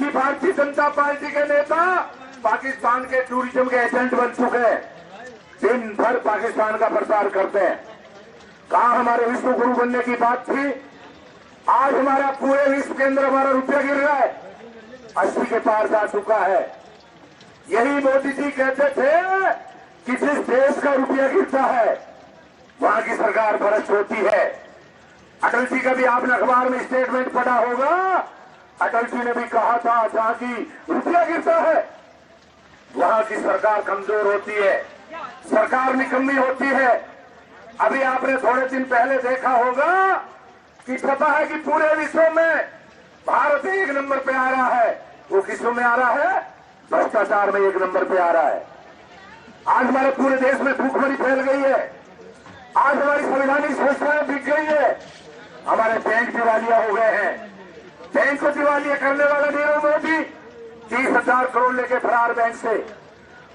कि भारतीय जनता पार्टी के नेता पाकिस्तान के टूरिज्म के एजेंट बन चुके हैं, दिन भर पाकिस्तान का प्रचार करते हैं। कहा हमारे विश्व गुरु बनने की बात थी, आज हमारा पूरे विश्व के अंदर हमारा रुपया गिर रहा है, 80 के पार जा चुका है। यही मोदी जी कहते थे कि जिस देश का रुपया गिरता है वहां की सरकार भ्रष्ट होती है। अटल जी का भी आपने अखबार में स्टेटमेंट पढ़ा होगा, अटल जी ने भी कहा था जहां की रुपया गिरता है वहां की सरकार कमजोर होती है, सरकार निकम्मी होती है। अभी आपने थोड़े दिन पहले देखा होगा कि पता है कि पूरे विश्व में भारत 1 नंबर पे आ रहा है। वो किसों में आ रहा है? भ्रष्टाचार में 1 नंबर पे आ रहा है। आज हमारे पूरे देश में भूखमरी फैल गई है, आज हमारी संवैधानिक संस्थाएं बिक गई है, हमारे बैंक दिवालिया हो गए हैं। बैंक को दिवालिया करने वाला नीरव मोदी 30,000 करोड़ लेके फरार बैंक से,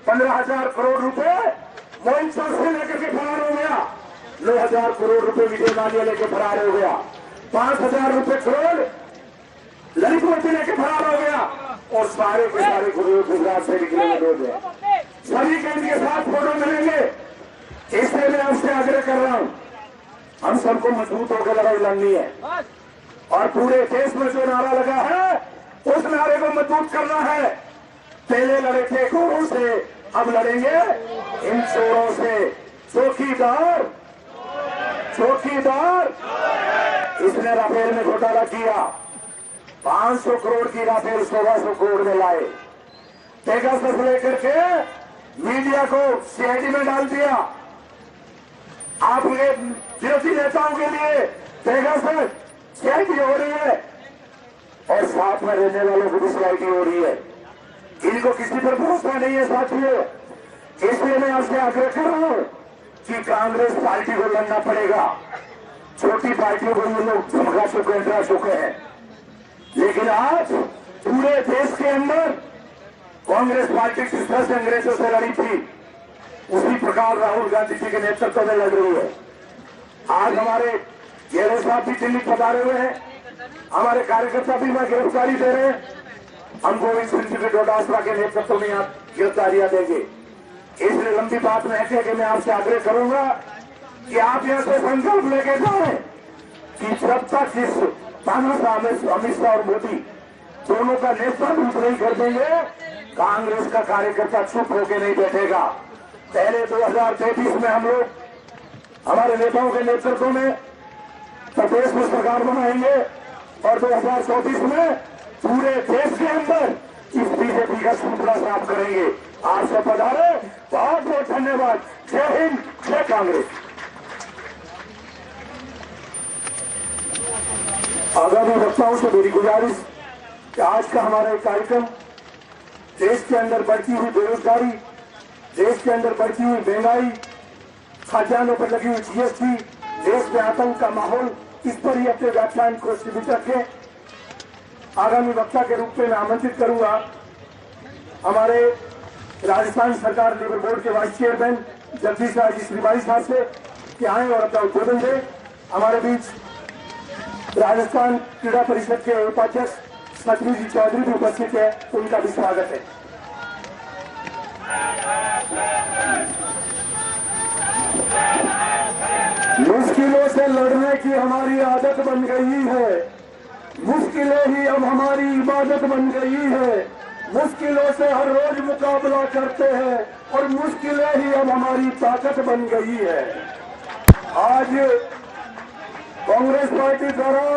15,000 करोड़ रुपए मोइन से लेकर के फरार हो गया, 9,000 करोड़ रुपए विजय माल्या लेके फरार हो गया, 5,000 रुपए करोड़ ललित मोदी लेके फरार हो गया, और सारे के सारे करोड़ गुजरात से निकले हुए लोग हैं। सभी के इनके साथ फोटो मिलेंगे। इसलिए मैं आपसे आग्रह कर रहा हूं, हम सबको मजबूत होकर लड़ाई लड़नी है और पूरे देश में जो नारा लगा है उस नारे को मजबूत करना है। पहले लड़े थे घोड़ों से, अब लड़ेंगे इन चोरों से। चौकीदार चौकीदार इसने राफेल में घोटाला किया, 500 करोड़ की राफेल 1600 करोड़ में लाए, पेगासस लेकर के मीडिया को सीआईडी में डाल दिया। आपके विरोधी नेताओं के लिए पेगासस सीआईडी हो रही है और साथ में रहने वालों को भी सीआईडी हो रही है। इनको किसी पर भरोसा नहीं है साथियों। इसलिए मैं आपसे आग्रह कर रहा हूं कि कांग्रेस पार्टी को लड़ना पड़ेगा। छोटी पार्टियों को ये लोग धमका चुके, डरा चुके हैं, लेकिन आज पूरे देश के अंदर कांग्रेस पार्टी जिस तरह से अंग्रेजों से लड़ी थी उसी प्रकार राहुल गांधी जी के नेतृत्व में लड़ रही है। आज हमारे गेहलोत साहब भी दिल्ली पधारे हुए हैं, हमारे कार्यकर्ता भी वहां गिरफ्तारी दे रहे हैं। हम गोविंद सिंह जी के डोटासरा के नेतृत्व में आप गिरफ्तारियां देंगे। इसलिए लंबी बात में है कि मैं आपसे आग्रह करूंगा कि आप यहां से संकल्प लेके जाएं कि जब तक इस अमित शाह और मोदी दोनों का नेतृत्व नहीं कर देंगे, कांग्रेस का कार्यकर्ता चुप होकर नहीं बैठेगा। पहले 2033 में हम लोग हमारे नेताओं के नेतृत्व में प्रदेश में सरकार बनाएंगे और 2034 में पूरे देश के अंदर इस बीजेपी का सूत्रा साफ करेंगे। आप सब पधारे, बहुत बहुत धन्यवाद। जय हिंद, जय कांग्रेस। आगामी वक्ताओं से मेरी गुजारिश कि आज का हमारा एक कार्यक्रम देश के अंदर बढ़ती हुई बेरोजगारी, देश के अंदर बढ़ती हुई महंगाई, खाद्यान्नों पर लगी हुई जीएसटी, देश में आतंक का माहौल, इस पर ही अपने व्याख्यान को सीमित रखें। आगामी वक्ता के रूप में मैं आमंत्रित करूंगा हमारे राजस्थान सरकार लेबर बोर्ड के वाइस चेयरमैन जगदीश राज श्रीवाड़ी साहब से कि आए और अपना उद्बोधन दें। हमारे बीच राजस्थान क्रीड़ा परिषद के उपाध्यक्ष सतरू जी चौधरी भी उपस्थित है, उनका भी स्वागत है। मुश्किलों से लड़ने की हमारी आदत बन गई है, मुश्किलें ही अब हमारी इबादत बन गई है। मुश्किलों से हर रोज मुकाबला करते हैं और मुश्किलें ही अब हमारी ताकत बन गई है। आज कांग्रेस पार्टी द्वारा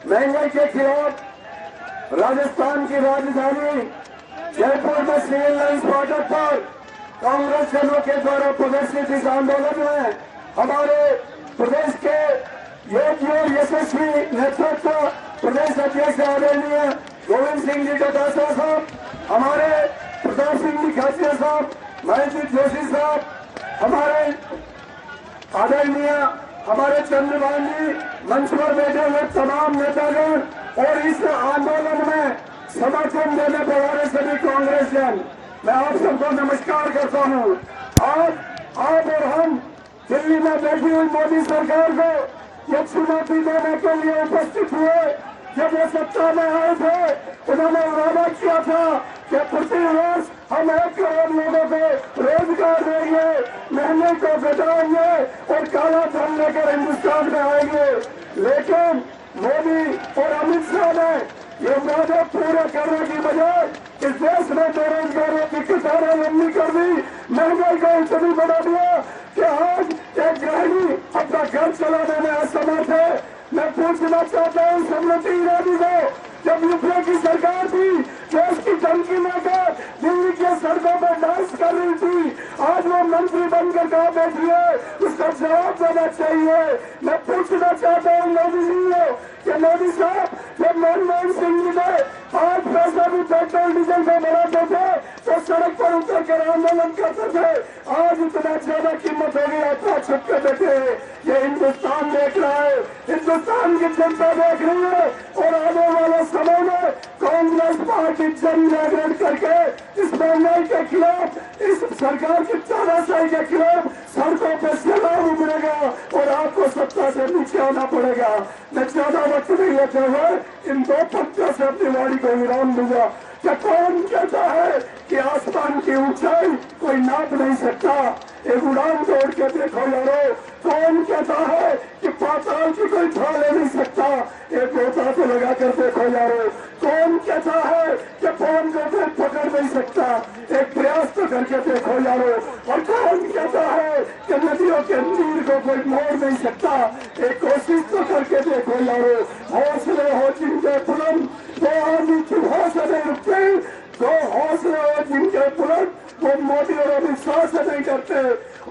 महंगाई के खिलाफ राजस्थान की राजधानी जयपुर में सिविल लाइन्स फाटक पर कांग्रेस जनों के द्वारा प्रदर्शित इस आंदोलन में हमारे प्रदेश के योगी और यशस्वी नेतृत्व प्रदेश अध्यक्ष आदरणीय गोविंद सिंह जी डोटासरा साहब, हमारे प्रताप सिंह जी खासिया साहब, महेंद्र जोशी साहब, हमारे आदरणीय हमारे चंद्रभान जी, मंच पर बैठे हुए तमाम नेतागण और इस आंदोलन में समर्थन देने पर हमारे सभी कांग्रेस जन, मैं आप सबको नमस्कार करता हूँ। आज आप और हम दिल्ली में बैठी हुई मोदी सरकार को ये चुनौती देने के लिए उपस्थित हुए जब वो सत्ता में आए थे उन्होंने वादा किया था कि प्रति वर्ष हम 1 करोड़ लोगों को रोजगार देंगे, महंगाई को घटाएंगे और काला धन लेकर हिंदुस्तान में आएंगे। लेकिन मोदी और अमित शाह ने ये वादा पूरा करने की बजाय इस देश में बेरोजगारों की कतारें लंबी कर दी, महंगाई को इतनी बढ़ा दिया कि आज एक गृहिणी अपना घर चलाने में असमर्थ है। मैं पूछना चाहता हूँ स्मृति ईरानी को, जब यूपीए की सरकार थी देश की धमकी लेकर दिल्ली के सड़कों पर डांस कर रही थी, आज वो मंत्री बनकर कहा बैठी है, उसका जवाब देना चाहिए। मैं पूछना चाहता हूँ मोदी जी को कि मोदी साहब, जब मनमोहन सिंह जी ने 5 पैसा भी पेट्रोल डीजल को बढ़ाते थे तो सड़क पर उतर कर आंदोलन करते थे, आज इतना ज्यादा कीमत हो गई, अपना छुप के बैठे। ये हिंदुस्तान देख रहा है, हिंदुस्तान की जनता देख रही है और आने वाले समय में कांग्रेस पार्टी जन जागरण करके इस महंगाई के खिलाफ, इस सरकार की तानाशाही के खिलाफ सड़कों पर सैलाब उमड़ेगा और आपको सत्ता से नीचे आना पड़ेगा। मैं ज्यादा वक्त नहीं लेते हुए इन 2 पंक्तियों से अपनी वाणी को विराम दूंगा। क्या कौन कहता है कि आसमान की ऊंचाई कोई नाप नहीं सकता? एक उड़ान तोड़ के देखो यारो। कौन कहता है कि पाताल की कोई छा ले नहीं सकता? एक गोता तो लगा कर देखो यारो। कौन कहता है कि पवन को कोई पकड़ नहीं सकता? एक प्रयास तो करके देखो यारो। और कौन कहता है कि नदियों के नीर को कोई मोड़ नहीं सकता? एक कोशिश तो करके देखो यारो। हौसले हो जिनके बुलंद वो आदमी चूहों से नहीं रुकते, जो हौसले हो जिनके बुलंद वो मोदी और अमित शाह से नहीं करते।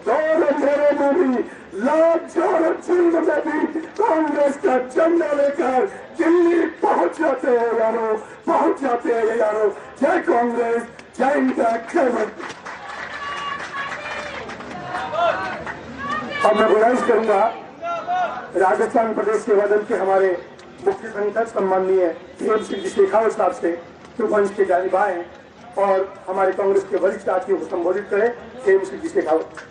दौर अंधेरे में भी, लाख जोर चिन्ह में भी कांग्रेस का झंडा लेकर दिल्ली पहुंच जाते हैं यारो, पहुंच जाते हैं यारो। जय कांग्रेस, जय इंडिया, जय मोदी। अब मैं गुजारिश करूंगा राजस्थान प्रदेश के वदन के हमारे मुख्य संगठक सम्माननीय खेम सिंह जी शेखावत साहब से जो मंच के जानिब आए और हमारे कांग्रेस के वरिष्ठ साथियों को संबोधित करें। खेम सिंह जी शेखावत।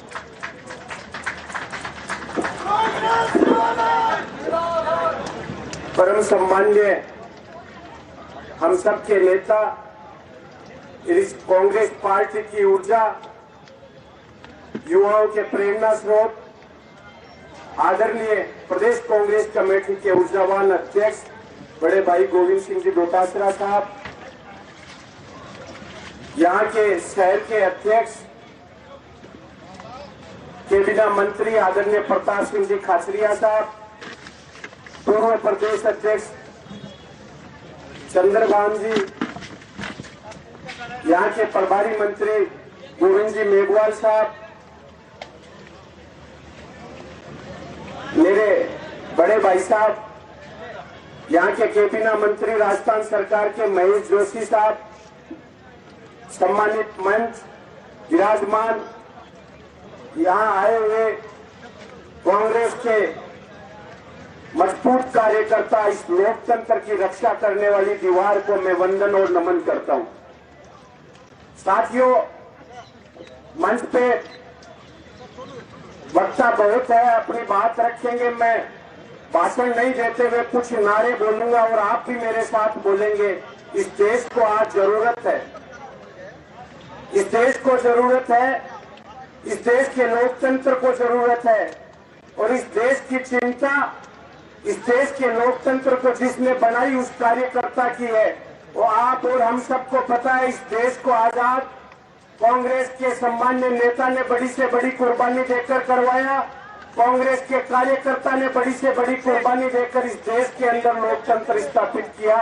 परम सम्मान्य हम सबके नेता, इस कांग्रेस पार्टी की ऊर्जा, युवाओं के प्रेरणा स्रोत, आदरणीय प्रदेश कांग्रेस कमेटी के ऊर्जावान अध्यक्ष बड़े भाई गोविंद सिंह जी डोटासरा साहब, यहाँ के शहर के अध्यक्ष कैबिनेट मंत्री आदरणीय प्रताप सिंह जी खाचरिया साहब, पूर्व प्रदेश अध्यक्ष चंद्रभान जी, यहाँ के प्रभारी मंत्री गोविंद जी मेघवाल साहब, मेरे बड़े भाई साहब, यहाँ के कैबिनेट मंत्री राजस्थान सरकार के महेश जोशी साहब, सम्मानित मंच विराजमान, यहाँ आए हुए कांग्रेस के मजबूत कार्यकर्ता, इस लोकतंत्र की रक्षा करने वाली दीवार को मैं वंदन और नमन करता हूं। साथियों, मंच पे वक्ता बहुत है, अपनी बात रखेंगे। मैं भाषण नहीं देते हुए कुछ नारे बोलूंगा और आप भी मेरे साथ बोलेंगे। इस देश को आज जरूरत है, इस देश को जरूरत है, इस देश के लोकतंत्र को जरूरत है और इस देश की चिंता, इस देश के लोकतंत्र को जिसने बनाई उस कार्यकर्ता की है। वो आप और हम सबको पता है, इस देश को आजाद कांग्रेस के सम्मान्य नेता ने बड़ी से बड़ी कुर्बानी देकर करवाया। कांग्रेस के कार्यकर्ता ने बड़ी से बड़ी कुर्बानी देकर इस देश के अंदर लोकतंत्र स्थापित किया।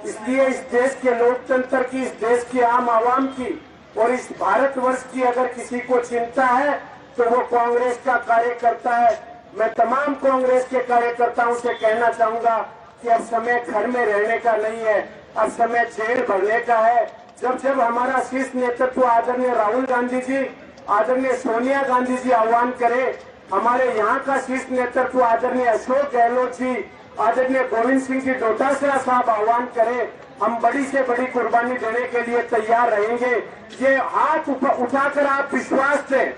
इसलिए इस देश के लोकतंत्र की, इस देश की आम आवाम की और इस भारतवर्ष की अगर किसी को चिंता है तो वो कांग्रेस का कार्यकर्ता है। मैं तमाम कांग्रेस के कार्यकर्ताओं से कहना चाहूंगा कि अब समय घर में रहने का नहीं है, अब समय जेल भरने का है। जब जब हमारा शीर्ष नेतृत्व आदरणीय राहुल गांधी जी, आदरणीय सोनिया गांधी जी आह्वान करे, हमारे यहाँ का शीर्ष नेतृत्व आदरणीय अशोक गहलोत जी, आदरणीय गोविंद सिंह जी डोटासरा साहब आह्वान करे, हम बड़ी से बड़ी कुर्बानी देने के लिए तैयार रहेंगे। ये हाथ उठाकर आप विश्वास दें,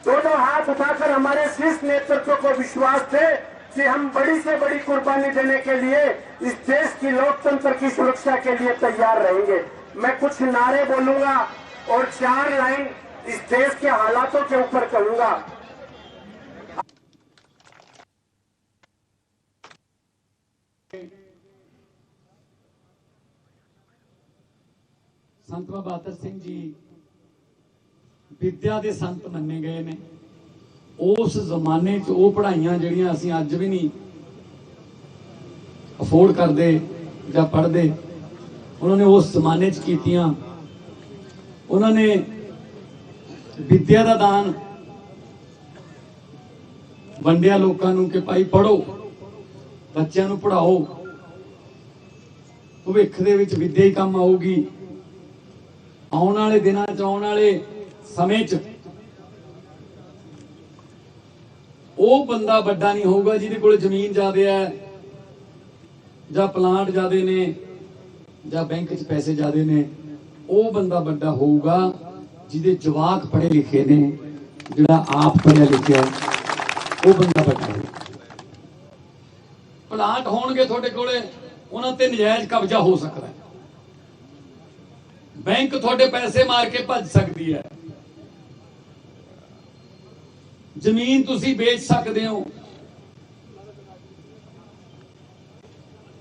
दोनों हाथ उठाकर हमारे शीर्ष नेतृत्व को विश्वास दें कि हम बड़ी से बड़ी कुर्बानी देने के लिए इस देश की लोकतंत्र की सुरक्षा के लिए तैयार रहेंगे। मैं कुछ नारे बोलूंगा और 4 लाइन इस देश के हालातों के ऊपर कहूंगा। संत बाबा बहादुर सिंह जी विद्या के संत मन्ने गए ने। उस जमाने च वो पढ़ाइयां जिहड़ियां असीं अज भी नहीं अफोर्ड करते या पढ़ते, उन्होंने उस जमाने च कीतियां। उन्होंने विद्या का दान वंडिया लोगों नूं कि भाई पढ़ो, बच्चों नूं पढ़ाओ, भविख दे विच विद्या ही काम आऊगी। आने वाले दिनों च, आने वाले समय च वो बंदा बड़ा नहीं होगा जिहदे कोल जमीन ज्यादा है या प्लांट ज्यादा ने या बैंक च पैसे ज्यादा ने। वो बंदा बड़ा होगा जिहदे जवाक पढ़े लिखे ने, जिहड़ा आप पढ़िया लिखिया वो बंदा बड़ा है। प्लांट होणगे तुहाडे कोले, उन्हां ते नजायज कब्जा हो सकता है। बैंक थोड़े पैसे मार के भज सकती है। जमीन तुसी बेच सकते हो।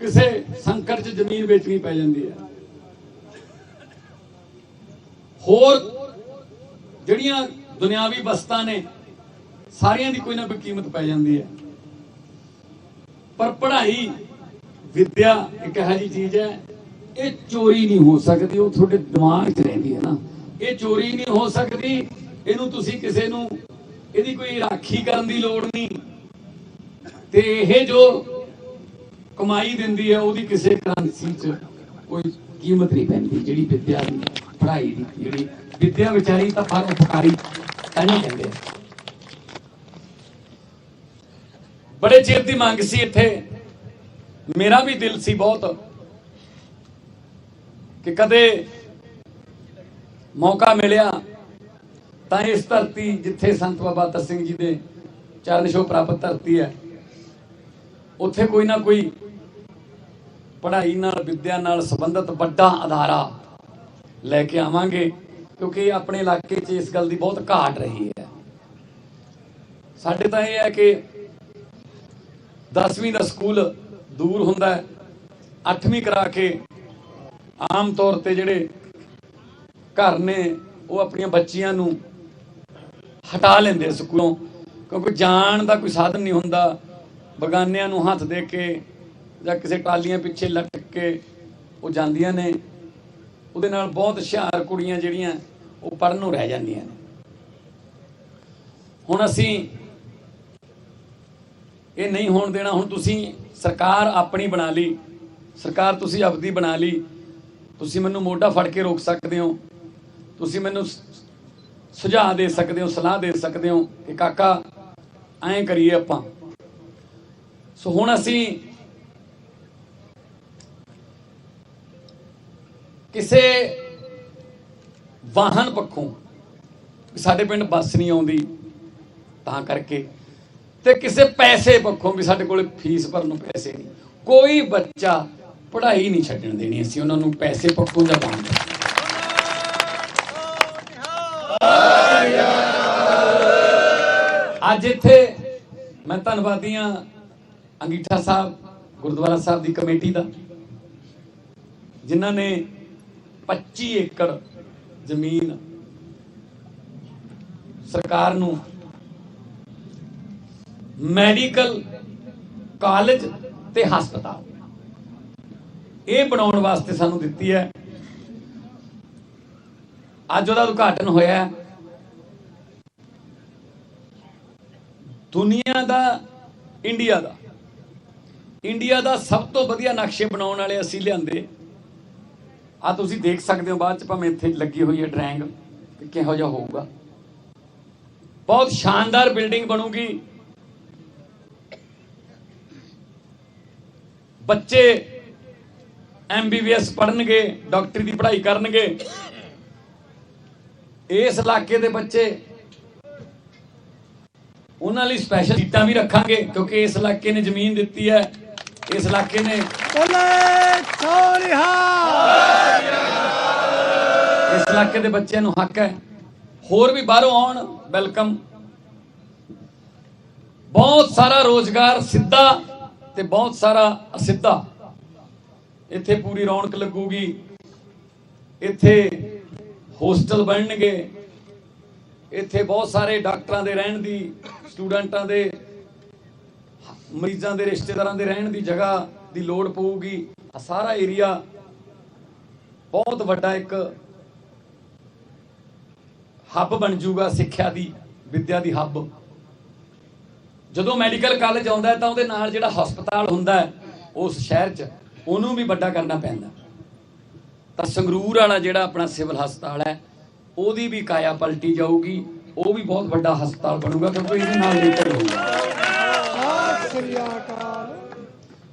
किसे संकट च जमीन बेचनी पै जाती है। होर जड़ियां दुनियावी वस्तां ने सारियां दी कोई ना कोई कीमत पै जाती है। पर पढ़ाई विद्या एक ऐसी जी चीज है, ये चोरी नहीं हो सकती। वो थोड़े दिमाग च रहिंदी है ना, ये चोरी नहीं हो सकती। इनू तुसी किसे नू इहदी कोई राखी करन दी लोड़ नहीं। ते ये जो कमाई दिंदी है उहदी किसे करंसी च कोई कीमत नहीं पैंदी। जिहड़ी विद्या दी पढ़ाई दी जिहड़ी विद्या विचारी तां परोपकारी तां कहंदे। बड़े चिर दी मंग सी इत्थे, मेरा भी दिल सी बहुत कि कदे मौका मिलिया तां इस धरती जिथे संत बाबा बहादुर सिंह जी दे चरण छोह प्राप्त धरती है, उत्थे कोई ना कोई पढ़ाई नाल विद्या नाल संबंधित बड़ा अदारा लैके आवांगे। क्योंकि अपने इलाके च इस गल की बहुत घाट रही है। साडे तां इह है कि 10वीं का स्कूल दूर हुंदा है, 8वीं करा के आम तौर पर जिहड़े घर ने वो अपनी बच्चियां नूं हटा लेंदे स्कूलों, क्योंकि जाण दा कोई साधन नहीं हुंदा। बगानियां नूं हत्थ दे के जां किसी टालियां पिछे लटक के वो जांदियां ने। उहदे नाल बहुत हुशियार कुड़ियां जिहड़ियां वो पढ़नों रह जांदियां ने। हुण असीं ये नहीं होण देना। हुण तुसीं सरकार अपनी बना ली, सरकार तुसीं आपदी बना ली। तुसीं मैनूं मोढा फड़ के रोक सकते हो, तुसीं मैनूं सुझाव दे सकते हो, सलाह दे सकते हो कि काका ऐं करिए आपां। सो हुण असीं किसे वाहन पक्षों साडे पिंड बस नहीं आउंदी तां करके, ते किसे पैसे पक्षों भी साडे कोल फीस भरनों पैसे नहीं। कोई बच्चा पढ़ाई नहीं छड्डण देनी असीं उन्हां नूं पैसे पक्षों जां वाहन। अज इत्थे मैं धन्नवादी हाँ अंगीठा साहब गुरुद्वारा साहब की कमेटी का, जिन्हां ने 25 एकड़ जमीन सरकार नूं मैडिकल कॉलेज ते हस्पताल ये बनाउण वास्ते सानूं दित्ती है। अज उहदा उद्घाटन होया है। दुनिया दा इंडिया दा सब तो वधिया नक्शे बनाउण वाले असीं लिआंदे। आ तुसीं देख सकते हो बाद च भावें इत्थे लगी हुई है ड्राइंग कि किहो जिहा होऊगा। बहुत शानदार बिल्डिंग बनूगी। बच्चे MBBS पढ़नगे, डॉक्टरी की पढ़ाई करनगे। इस इलाके के बच्चे ਉਹਨਾਂ ਲਈ ਸਪੈਸ਼ਲ ਸੀਟਾਂ ਵੀ ਰੱਖਾਂਗੇ, ਕਿਉਂਕਿ ਇਸ ਇਲਾਕੇ ਨੇ ਜ਼ਮੀਨ ਦਿੱਤੀ ਹੈ, ਇਸ ਇਲਾਕੇ ਨੇ ਇਸ ਇਲਾਕੇ ਦੇ ਬੱਚਿਆਂ ਨੂੰ ਹੱਕ ਹੈ। ਹੋਰ ਵੀ ਬਾਹਰੋਂ ਆਉਣ, ਵੈਲਕਮ। ਬਹੁਤ ਸਾਰਾ ਰੋਜ਼ਗਾਰ ਸਿੱਧਾ ਤੇ ਬਹੁਤ ਸਾਰਾ ਅਸਿੱਧਾ। ਇੱਥੇ ਪੂਰੀ ਰੌਣਕ ਲੱਗੂਗੀ, ਇੱਥੇ ਹੋਸਟਲ ਬਣਨਗੇ, ਇੱਥੇ ਬਹੁਤ ਸਾਰੇ ਡਾਕਟਰਾਂ ਦੇ ਰਹਿਣ ਦੀ, ਸਟੂਡੈਂਟਾਂ ਦੇ, ਮਰੀਜ਼ਾਂ ਦੇ, ਰਿਸ਼ਤੇਦਾਰਾਂ ਦੇ ਰਹਿਣ ਦੀ ਜਗ੍ਹਾ ਦੀ ਲੋੜ ਪਊਗੀ। ਸਾਰਾ ਏਰੀਆ ਬਹੁਤ ਵੱਡਾ ਇੱਕ ਹੱਬ ਬਣ ਜਾਊਗਾ, ਸਿੱਖਿਆ ਦੀ, ਵਿਦਿਆ ਦੀ ਹੱਬ। ਜਦੋਂ ਮੈਡੀਕਲ ਕਾਲਜ ਆਉਂਦਾ ਹੈ ਤਾਂ ਉਹਦੇ ਨਾਲ ਜਿਹੜਾ ਹਸਪਤਾਲ ਹੁੰਦਾ ਹੈ ਉਸ ਸ਼ਹਿਰ 'ਚ, ਉਹਨੂੰ ਵੀ ਵੱਡਾ ਕਰਨਾ ਪੈਂਦਾ। ਤਾਂ ਸੰਗਰੂਰ ਵਾਲਾ ਜਿਹੜਾ ਆਪਣਾ ਸਿਵਲ ਹਸਪਤਾਲ ਹੈ ਉਹਦੀ ਵੀ ਕਾਇਆ ਪਲਟੀ ਜਾਊਗੀ, ਉਹ ਵੀ ਬਹੁਤ ਵੱਡਾ ਹਸਪਤਾਲ ਬਣੂਗਾ, ਕਿਉਂਕਿ ਇਹਦੇ ਨਾਲ ਰਿਲੇਟਡ ਹੋਊਗਾ।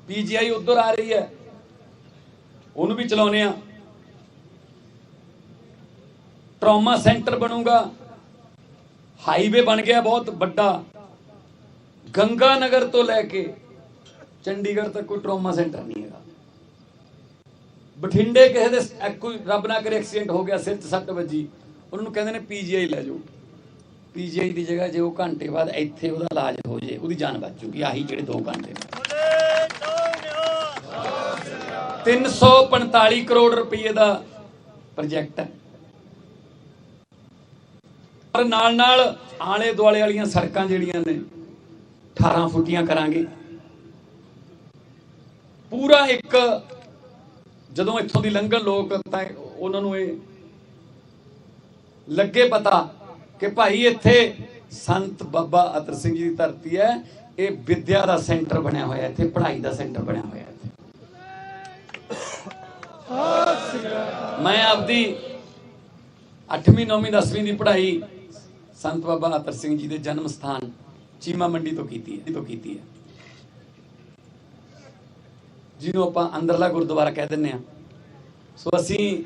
PGI ਉਧਰ ਆ ਰਹੀ ਹੈ, ਉਹਨੂੰ ਵੀ ਚਲਾਉਣੇ ਆ। ਟਰਾਮਾ ਸੈਂਟਰ ਬਣੂਗਾ, ਹਾਈਵੇ ਬਣ ਗਿਆ ਬਹੁਤ ਵੱਡਾ, ਗੰਗਾ ਨਗਰ ਤੋਂ ਲੈ ਕੇ ਚੰਡੀਗੜ੍ਹ ਤੱਕ ਕੋਈ ਟਰਾਮਾ ਸੈਂਟਰ ਨਹੀਂ ਹੈਗਾ। ਬਠਿੰਡੇ ਕਿਸੇ ਦੇ ਕੋਈ ਰੱਬ ਨਾ ਕਰੇ ਐਕਸੀਡੈਂਟ ਹੋ ਗਿਆ, ਸਿਰ 'ਚ ਸੱਟ ਵੱਜੀ, ਉਹਨਾਂ ਨੂੰ ਕਹਿੰਦੇ ਨੇ PGI ਲੈ ਜਾਓ। PGI ਦੀ ਜਗ੍ਹਾ ਜੇ ਉਹ ਘੰਟੇ ਬਾਅਦ ਇੱਥੇ ਉਹਦਾ ਇਲਾਜ ਹੋ ਜੇ, ਉਹਦੀ ਜਾਨ ਬਚ ਜੂਗੀ। ਆਹੀ ਜਿਹੜੇ 2 ਘੰਟੇ 345 ਕਰੋੜ ਰੁਪਏ ਦਾ ਪ੍ਰੋਜੈਕਟ ਹੈ। ਪਰ ਨਾਲ ਨਾਲ ਆਲੇ ਦੁਆਲੇ ਵਾਲੀਆਂ ਸੜਕਾਂ ਜਿਹੜੀਆਂ ਨੇ 18 ਫੁੱਟੀਆਂ ਕਰਾਂਗੇ। ਪੂਰਾ ਇੱਕ ਜਦੋਂ ਇੱਥੋਂ ਦੀ ਲੰਘਣ ਲੋਕ ਤਾਂ ਉਹਨਾਂ ਨੂੰ ਇਹ ਲੱਗੇ ਪਤਾ ਕਿ ਭਾਈ ਇੱਥੇ ਸੰਤ ਬਾਬਾ ਅਤਰ ਸਿੰਘ ਜੀ ਦੀ ਧਰਤੀ ਹੈ, ਇਹ ਵਿਦਿਆ ਦਾ ਸੈਂਟਰ ਬਣਿਆ ਹੋਇਆ, ਇੱਥੇ ਪੜ੍ਹਾਈ ਦਾ ਸੈਂਟਰ ਬਣਿਆ ਹੋਇਆ। ਮੈਂ ਆਪਦੀ 8ਵੀਂ 9ਵੀਂ 10ਵੀਂ ਦੀ ਪੜ੍ਹਾਈ ਸੰਤ ਬਾਬਾ ਅਤਰ ਸਿੰਘ ਜੀ ਦੇ ਜਨਮ ਸਥਾਨ ਚੀਮਾ ਮੰਡੀ ਤੋਂ ਕੀਤੀ ਹੈ, ਜਿਹਨੂੰ ਆਪਾਂ ਅੰਦਰਲਾ ਗੁਰਦੁਆਰਾ ਕਹਿ ਦਿੰਦੇ ਆ। ਸੋ ਅਸੀਂ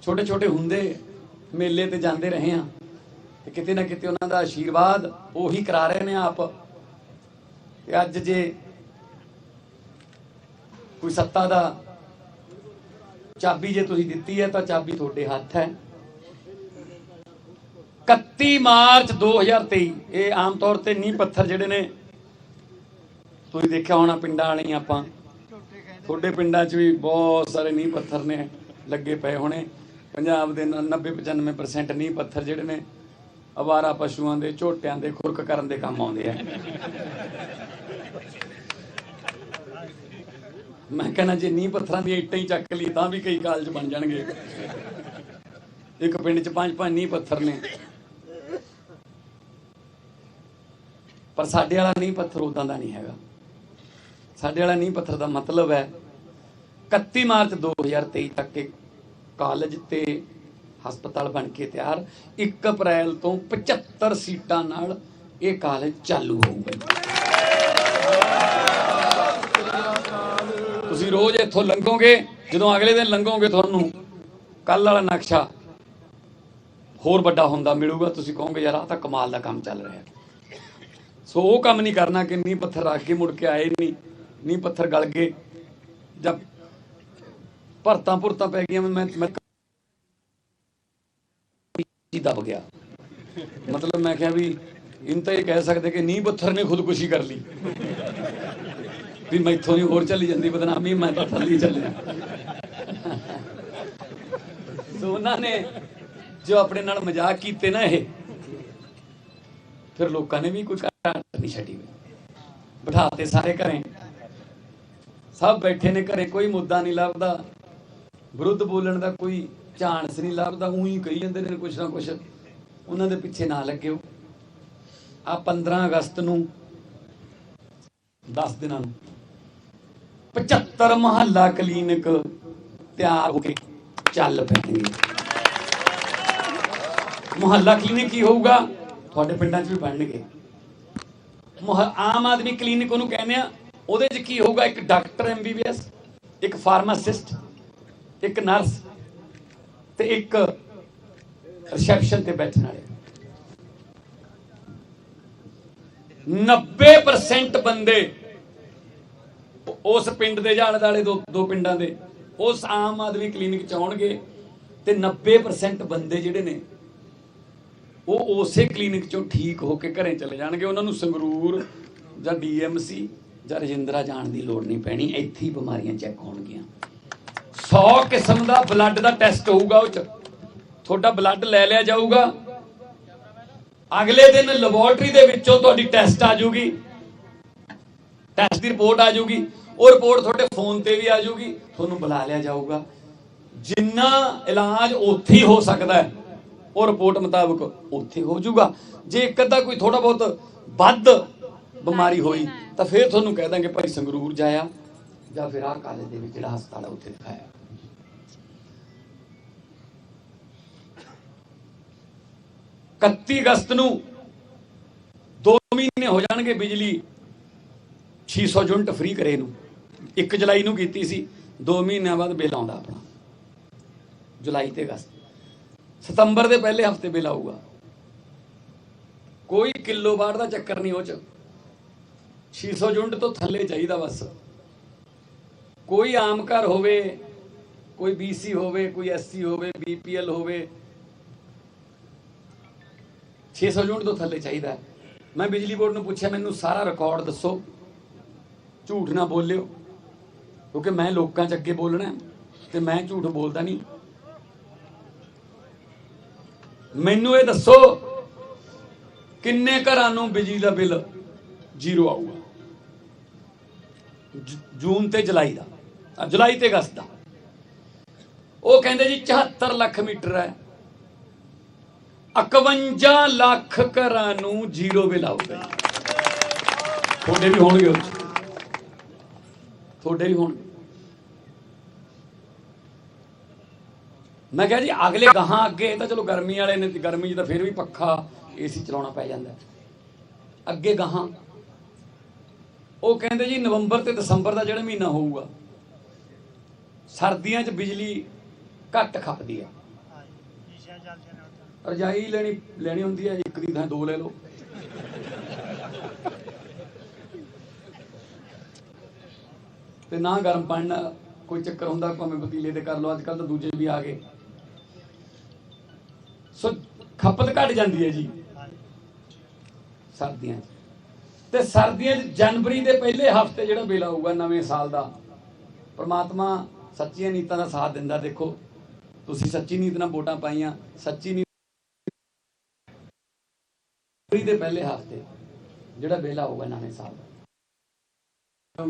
ਛੋਟੇ ਛੋਟੇ ਹੁੰਦੇ ਮੇਲੇ ਤੇ ਜਾਂਦੇ ਰਹੇ ਹਾਂ, ਤੇ ਕਿਤੇ ਨਾ ਕਿਤੇ ਉਹਨਾਂ ਦਾ ਆਸ਼ੀਰਵਾਦ ਉਹੀ ਕਰਾ ਰਹੇ ਨੇ ਆਪ। ਤੇ ਅੱਜ ਜੇ ਕੋਈ ਸੱਤਾ ਦਾ ਚਾਬੀ ਜੇ ਤੁਸੀਂ ਦਿੱਤੀ ਹੈ ਤਾਂ ਚਾਬੀ ਤੁਹਾਡੇ ਹੱਥ ਹੈ। 31 ਮਾਰਚ 2023 ਇਹ ਆਮ ਤੌਰ ਤੇ ਨੀਂਹ ਪੱਥਰ ਜਿਹੜੇ ਨੇ ਤੁਸੀਂ ਦੇਖਿਆ ਹੋਣਾ ਪਿੰਡਾਂ ਵਾਲੀਆਂ, ਆਪਾਂ ਤੁਹਾਡੇ ਪਿੰਡਾਂ 'ਚ ਵੀ ਬਹੁਤ ਸਾਰੇ ਨੀਂਹ ਪੱਥਰ ਨੇ ਲੱਗੇ ਪਏ ਹੋਣੇ। ਪੰਜਾਬ ਦੇ 90-95% ਨੀਂਹ ਪੱਥਰ ਜਿਹੜੇ ਨੇ ਅਵਾਰਾ ਪਸ਼ੂਆਂ ਦੇ, ਝੋਟਿਆਂ ਦੇ ਖੁਰਕ ਕਰਨ ਦੇ ਕੰਮ ਆਉਂਦੇ ਆ। ਮੈਂ ਕਹਿੰਦਾ ਜੇ ਨੀਂਹ ਪੱਥਰਾਂ ਦੀਆਂ ਇੱਟਾਂ ਹੀ ਚੱਕ ਲਈ ਤਾਂ ਵੀ ਕਈ ਕਾਲਜ ਬਣ ਜਾਣਗੇ। ਇੱਕ ਪਿੰਡ 'ਚ 5-5 ਨੀਂਹ ਪੱਥਰ ਨੇ, ਪਰ ਸਾਡੇ ਵਾਲਾ ਨੀਂਹ ਪੱਥਰ ਉਦਾਂ ਦਾ ਨਹੀਂ ਹੈਗਾ। ਸਾਡੇ ਵਾਲਾ ਨੀਂਹ ਪੱਥਰ ਦਾ ਮਤਲਬ ਹੈ 31 ਮਾਰਚ 2023 ਤੱਕ ਕਾਲਜ ਤੇ ਹਸਪਤਾਲ ਬਣ ਕੇ ਤਿਆਰ। 1 ਅਪ੍ਰੈਲ ਤੋਂ 75 ਸੀਟਾਂ ਨਾਲ ਇਹ ਕਾਲਜ ਚਾਲੂ ਹੋਊਗਾ। ਤੁਸੀਂ ਰੋਜ਼ ਇੱਥੋਂ ਲੰਘੋਗੇ, ਜਦੋਂ ਅਗਲੇ ਦਿਨ ਲੰਘੋਗੇ ਤੁਹਾਨੂੰ ਕੱਲ ਵਾਲਾ ਨਕਸ਼ਾ ਹੋਰ ਵੱਡਾ ਹੁੰਦਾ ਮਿਲੂਗਾ। ਤੁਸੀਂ ਕਹੋਗੇ ਯਾਰ ਆਹ ਤਾਂ ਕਮਾਲ ਦਾ ਕੰਮ ਚੱਲ ਰਿਹਾ। ਸੋ ਉਹ ਕੰਮ ਨਹੀਂ ਕਰਨਾ ਕਿ ਨੀਂਹ ਪੱਥਰ ਰੱਖ ਕੇ ਮੁੜ ਕੇ ਆਏ ਨਹੀਂ, ਨੀਂਹ ਪੱਥਰ ਗਲ ਗਏ ਜਾਂ ਭਰਤਾਂ ਭੁਰਤਾਂ ਪੈ ਗਈਆਂ, ਮੈਂ ਦਬ ਗਿਆ। ਮਤਲਬ ਮੈਂ ਕਿਹਾ ਵੀ ਇਹਨੂੰ ਤਾਂ ਇਹ ਕਹਿ ਸਕਦੇ ਕਿ ਨੀਂਹ ਪੱਥਰ ਨੇ ਖੁਦਕੁਸ਼ੀ ਕਰ ਲਈ, ਵੀ ਮੈਥੋਂ ਨਹੀਂ ਹੋਰ ਚੱਲੀ ਜਾਂਦੀ ਬਦਨਾਮੀ, ਮੈਂ ਤਾਂ ਥੱਲੇ ਚੱਲਿਆ। ਸੋ ਉਹਨਾਂ ਨੇ ਜੋ ਆਪਣੇ ਨਾਲ ਮਜ਼ਾਕ ਕੀਤੇ ਨਾ, ਇਹ ਫਿਰ ਲੋਕਾਂ ਨੇ ਵੀ ਕੋਈ ਘਾਟ ਨਹੀਂ ਛੱਡੀ। ਬਿਠਾਤੇ ਸਾਰੇ ਘਰੇ, ਸਭ ਬੈਠੇ ਨੇ ਘਰੇ, ਕੋਈ ਮੁੱਦਾ ਨਹੀਂ ਲੱਭਦਾ, ਵਿਰੁੱਧ ਬੋਲਣ ਦਾ ਕੋਈ ਚਾਂਸ ਨਹੀਂ ਲੱਭਦਾ, ਉਹੀ ਕਹੀ ਜਾਂਦੇ ਨੇ ਕੁਛ ਨਾ ਕੁਛ। ਉਹਨਾਂ ਦੇ ਪਿੱਛੇ ਨਾ ਲੱਗਿਓ। ਆ 15 ਅਗਸਤ ਨੂੰ 10 ਦਿਨਾਂ ਨੂੰ 75 ਮੁਹੱਲਾ ਕਲੀਨਿਕ ਤਿਆਰ ਹੋ ਕੇ ਚੱਲ ਪੈਣਗੇ। ਮੁਹੱਲਾ ਕਲੀਨਿਕ ਕੀ ਹੋਊਗਾ? ਤੁਹਾਡੇ ਪਿੰਡਾਂ 'ਚ ਵੀ ਬਣਨਗੇ। ਆਮ ਆਦਮੀ ਕਲੀਨਿਕ ਉਹਨੂੰ ਕਹਿੰਦੇ ਆ। ਉਹਦੇ 'ਚ ਕੀ ਹੋਊਗਾ? ਇੱਕ ਡਾਕਟਰ MBBS, ਇੱਕ ਫਾਰਮਾਸਿਸਟ, ਇੱਕ ਨਰਸ ਤੇ ਇੱਕ ਰਿਸੈਪਸ਼ਨ ਤੇ ਬੈਠਣ ਵਾਲੇ। 90% ਬੰਦੇ ਉਸ ਪਿੰਡ ਦੇ ਜਾਂ ਆਲੇ ਦੁਆਲੇ ਦੋ ਪਿੰਡਾਂ ਦੇ ਉਸ ਆਮ ਆਦਮੀ ਕਲੀਨਿਕ ਚ ਆਉਣਗੇ ਤੇ 90% ਬੰਦੇ ਜਿਹੜੇ ਨੇ ਉਹ ਉਸੇ ਕਲੀਨਿਕ ਚੋਂ ਠੀਕ ਹੋ ਕੇ ਘਰੇ ਚਲੇ ਜਾਣਗੇ। ਉਹਨਾਂ ਨੂੰ ਸੰਗਰੂਰ ਜਾਂ ਡੀਐਮਸੀ ਜਾਂ ਰਜਿੰਦਰਾ ਜਾਣ ਦੀ ਲੋੜ ਨਹੀਂ ਪੈਣੀ, ਇੱਥੇ ਹੀ ਬਿਮਾਰੀਆਂ ਚੈੱਕ ਹੋਣਗੀਆਂ। 100 ਕਿਸਮ ਦਾ ਬਲੱਡ ਦਾ ਟੈਸਟ ਹੋਊਗਾ, ਉਹ ਚ ਤੁਹਾਡਾ ਬਲੱਡ ਲੈ ਲਿਆ ਜਾਊਗਾ, ਅਗਲੇ ਦਿਨ ਲੈਬੋਰਟਰੀ ਦੇ ਵਿੱਚੋਂ ਤੁਹਾਡੀ ਟੈਸਟ ਆ ਜਾਊਗੀ, ਟੈਸਟ ਦੀ ਰਿਪੋਰਟ ਆ ਜਾਊਗੀ, ਉਹ ਰਿਪੋਰਟ ਤੁਹਾਡੇ ਫੋਨ ਤੇ ਵੀ ਆ ਜਾਊਗੀ, ਤੁਹਾਨੂੰ ਬੁਲਾ ਲਿਆ ਜਾਊਗਾ। ਜਿੰਨਾ ਇਲਾਜ ਉੱਥੇ ਹੀ ਹੋ ਸਕਦਾ ਹੈ ਉਹ ਰਿਪੋਰਟ ਮੁਤਾਬਕ ਉੱਥੇ ਹੋ ਜਾਊਗਾ। ਜੇ ਇੱਕ ਅੱਧਾ ਕੋਈ ਥੋੜਾ ਬਹੁਤ ਵੱਧ ਬਿਮਾਰੀ ਹੋਈ ਤਾਂ ਫਿਰ ਤੁਹਾਨੂੰ ਕਹਿ ਦਾਂਗੇ ਭਾਈ ਸੰਗਰੂਰ ਜਾਇਆ ਜਾਂ ਫਿਰ ਆਹ ਕਾਲਜ ਦੇ ਵਿੱਚ ਜਿਹੜਾ ਹਸਪਤਾਲ ਹੈ ਉੱਥੇ ਦਿਖਾਇਆ। 31 ਅਗਸਤ ਨੂੰ 2 ਮਹੀਨੇ ਹੋ ਜਾਣਗੇ ਬਿਜਲੀ 600 ਯੂਨਿਟ ਫ੍ਰੀ ਕਰੇ ਨੂੰ। 1 ਜੁਲਾਈ ਨੂੰ ਕੀਤੀ ਸੀ, 2 ਮਹੀਨਿਆਂ ਬਾਅਦ ਬਿੱਲ ਆਉਂਦਾ ਆਪਣਾ, ਜੁਲਾਈ ਤੇ ਅਗਸਤ। ਸਤੰਬਰ ਦੇ ਪਹਿਲੇ ਹਫਤੇ ਬਿੱਲ ਆਊਗਾ। ਕੋਈ ਕਿਲੋਵਾਟ ਦਾ ਚੱਕਰ ਨਹੀਂ, ਉਹ ਚ 600 ਯੂਨਿਟ ਤੋਂ ਥੱਲੇ ਚਾਹੀਦਾ ਬਸ। ਕੋਈ ਆਮ ਘਰ ਹੋਵੇ, ਕੋਈ BC ਹੋਵੇ, ਕੋਈ SC ਹੋਵੇ, BPL ਹੋਵੇ, 600 ਯੂਨਿਟ ਤੋਂ ਥੱਲੇ ਚਾਹੀਦਾ। ਮੈਂ ਬਿਜਲੀ ਬੋਰਡ ਨੂੰ ਪੁੱਛਿਆ ਮੈਨੂੰ ਸਾਰਾ ਰਿਕਾਰਡ ਦੱਸੋ, ਝੂਠ ਨਾ ਬੋਲਿਓ, ਕਿਉਂਕਿ ਮੈਂ ਲੋਕਾਂ 'ਚ ਅੱਗੇ ਬੋਲਣਾ ਤੇ ਮੈਂ ਝੂਠ ਬੋਲਦਾ ਨਹੀਂ। ਮੈਨੂੰ ਇਹ ਦੱਸੋ ਕਿੰਨੇ ਘਰਾਂ ਨੂੰ ਬਿਜਲੀ ਦਾ ਬਿੱਲ ਜ਼ੀਰੋ ਆਊਗਾ ਜੂਨ ਤੇ ਜੁਲਾਈ ਦਾ, ਜੁਲਾਈ ਤੇ ਅਗਸਤ ਦਾ? ਉਹ ਕਹਿੰਦੇ ਜੀ 74 ਲੱਖ ਮੀਟਰ ਹੈ, 51 ਲੱਖ ਘਰਾਂ ਨੂੰ ਜ਼ੀਰੋ ਬਿੱਲ ਆਊਗਾ। ਤੁਹਾਡੇ ਵੀ ਹੋਣਗੇ, ਉਹ ਤੁਹਾਡੇ ਵੀ ਹੋਣਗੇ। ਮੈਂ ਕਿਹਾ ਜੀ ਅਗਲੇ ਗਾਹਾਂ ਅੱਗੇ ਤਾਂ ਚਲੋ ਗਰਮੀ ਵਾਲੇ ਨੇ, ਗਰਮੀ 'ਚ ਤਾਂ ਫਿਰ ਵੀ ਪੱਖਾ AC ਚਲਾਉਣਾ ਪੈ ਜਾਂਦਾ। ਅੱਗੇ ਗਾਹਾਂ ਉਹ ਕਹਿੰਦੇ ਜੀ ਨਵੰਬਰ ਤੇ ਦਸੰਬਰ ਦਾ ਜਿਹੜਾ ਮਹੀਨਾ ਹੋਊਗਾ, ਸਰਦੀਆਂ 'ਚ ਬਿਜਲੀ ਘੱਟ ਖਪਦੀ ਹੈ। ਰਜਾਈ ਲੈਣੀ ਹੁੰਦੀ ਹੈ, ਇੱਕ ਦੀ ਥਾਂ 2 ਲੈ ਲਓ। ਤੇ ਨਾ ਗਰਮ ਪਾਣੀ ਨਾਲ ਕੋਈ ਚੱਕਰ ਹੁੰਦਾ, ਭਾਵੇਂ ਪਤੀਲੇ ਤੇ ਕਰ ਲਓ, ਅੱਜ ਕੱਲ ਤਾਂ ਦੂਜੇ ਵੀ ਆ ਗਏ। ਸੋ ਖਪਤ ਘਟ ਜਾਂਦੀ ਹੈ ਜੀ ਸਰਦੀਆਂ 'ਚ। ਤੇ ਸਰਦੀਆਂ 'ਚ ਜਨਵਰੀ ਦੇ ਪਹਿਲੇ ਹਫ਼ਤੇ ਜਿਹੜਾ ਬਿੱਲ ਆਊਗਾ ਨਵੇਂ ਸਾਲ ਦਾ, ਪ੍ਰਮਾਤਮਾ ਸੱਚੀਆਂ ਨੀਤਾਂ ਦਾ ਸਾਥ ਦਿੰਦਾ। ਦੇਖੋ ਤੁਸੀਂ ਸੱਚੀ ਨੀਤ ਨਾਲ ਵੋਟਾਂ ਪਾਈਆਂ, ਸੱਚੀ ਨੀਤ ਦੇ ਪਹਿਲੇ ਹਫ਼ਤੇ ਜਿਹੜਾ ਬਿੱਲ ਆਊਗਾ ਨਵੇਂ ਸਾਲ ਦਾ,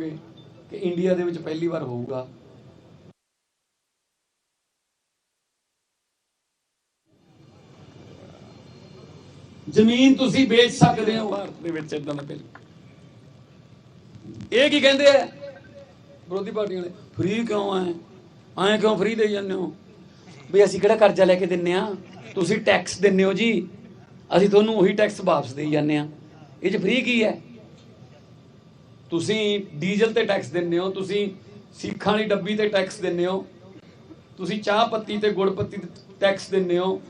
ਕਿ ਇੰਡੀਆ ਦੇ ਵਿੱਚ ਪਹਿਲੀ ਵਾਰ ਹੋਊਗਾ ਜ਼ਮੀਨ ਤੁਸੀਂ ਵੇਚ ਸਕਦੇ ਹੋ ਭਾਰਤ ਦੇ ਵਿੱਚ। ਇਦਾਂ ਦਾ ਬਿੱਲ ਇਹ ਕੀ ਕਹਿੰਦੇ ਆ ਵਿਰੋਧੀ ਪਾਰਟੀਆਂ ਵਾਲੇ, ਫ੍ਰੀ ਕਿਉਂ ਐਂ ਕਿਉਂ ਫ੍ਰੀ ਦੇਈ ਜਾਂਦੇ ਹੋ? ਵੀ ਅਸੀਂ ਕਿਹੜਾ ਕਰਜ਼ਾ ਲੈ ਕੇ ਦਿੰਨੇ ਆ, ਤੁਸੀਂ ਟੈਕਸ ਦਿੰਨੇ ਹੋ ਜੀ, ਅਸੀਂ ਤੁਹਾਨੂੰ ਉਹੀ ਟੈਕਸ ਵਾਪਸ ਦੇਈ ਜਾਂਦੇ ਆ। ਇਹ 'ਚ ਫ੍ਰੀ ਕੀ ਹੈ? ਤੁਸੀਂ ਡੀਜ਼ਲ ਤੇ ਟੈਕਸ ਦਿੰਦੇ ਹੋ, ਤੁਸੀਂ ਸੀਖਾਂ ਵਾਲੀ ਡੱਬੀ ਤੇ ਟੈਕਸ ਦਿੰਦੇ ਹੋ, ਤੁਸੀਂ ਚਾਹ ਪੱਤੀ ਤੇ ਗੁੜ ਪੱਤੀ ਤੇ ਟੈਕਸ ਦਿੰਦੇ ਹੋ,